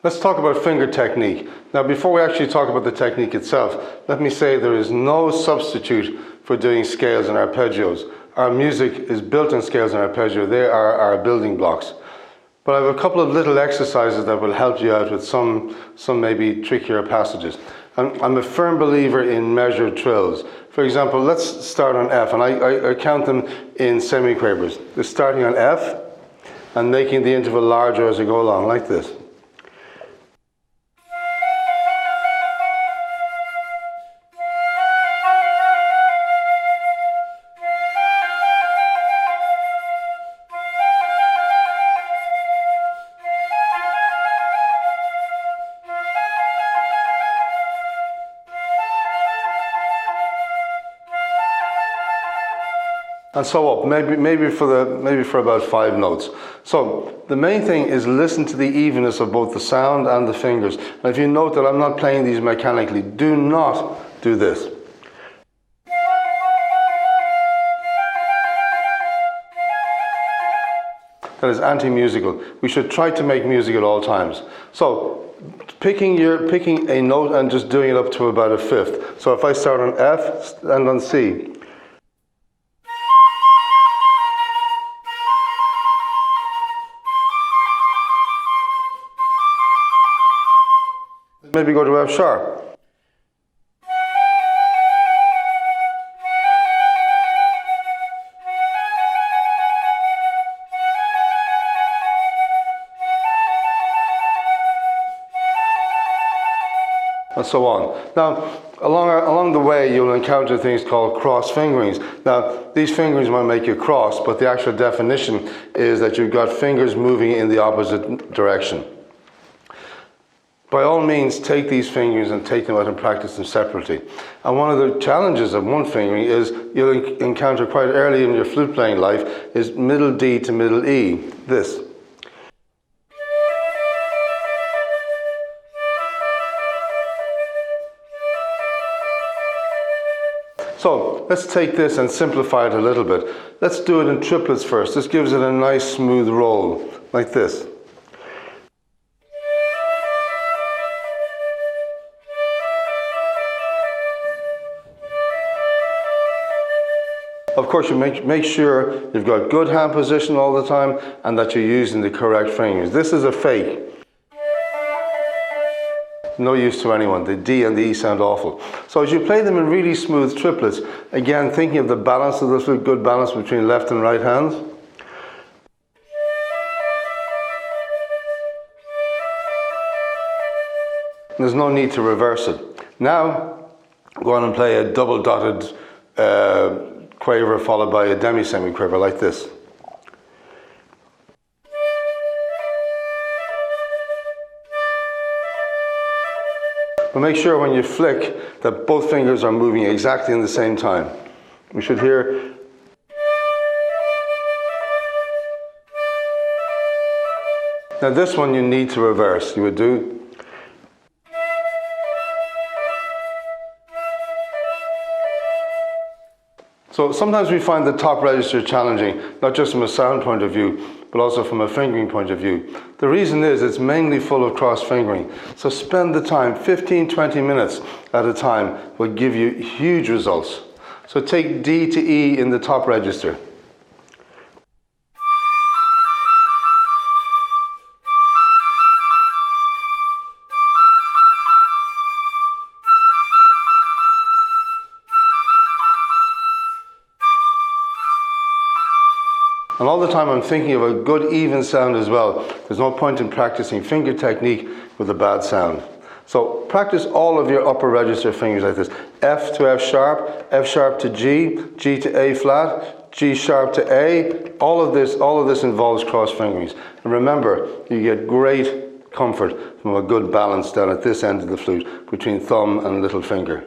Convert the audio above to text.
Let's talk about finger technique. Now, before we actually talk about the technique itself, let me say there is no substitute for doing scales and arpeggios. Our music is built in scales and arpeggio. They are our building blocks. But I have a couple of little exercises that will help you out with some maybe trickier passages. I'm a firm believer in measured trills. For example, let's start on F, and I count them in semiquavers. They're starting on F and making the interval larger as I go along, like this. And so up, maybe for about 5 notes. So the main thing is listen to the evenness of both the sound and the fingers. And if you note that I'm not playing these mechanically, do not do this. That is anti-musical. We should try to make music at all times. So picking a note and just doing it up to about a fifth. So if I start on F and on C. Maybe go to F sharp. And so on. Now, along the way, you'll encounter things called cross fingerings. Now, these fingerings might make you cross, but the actual definition is that you've got fingers moving in the opposite direction. By all means, take these fingerings and take them out and practice them separately. And one of the challenges of one fingering is you'll encounter quite early in your flute playing life is middle D to middle E, this. So let's take this and simplify it a little bit. Let's do it in triplets first. This gives it a nice smooth roll, like this. Of course, you make sure you've got good hand position all the time and that you're using the correct fingerings. This is a fake. No use to anyone. The D and the E sound awful. So as you play them in really smooth triplets, again, thinking of the balance of the flute, good balance between left and right hands. There's no need to reverse it. Now, go on and play a double dotted quaver followed by a demi-semi-quaver like this. But make sure when you flick that both fingers are moving exactly in the same time. We should hear. Now this one you need to reverse. You would do. So sometimes we find the top register challenging, not just from a sound point of view, but also from a fingering point of view. The reason is it's mainly full of cross fingering. So spend the time, 15-20 minutes at a time will give you huge results. So take D to E in the top register. And all the time I'm thinking of a good even sound as well. There's no point in practicing finger technique with a bad sound. So practice all of your upper register fingers like this. F to F sharp to G, G to A flat, G sharp to A. All of this involves cross fingerings. And remember, you get great comfort from a good balance down at this end of the flute between thumb and little finger.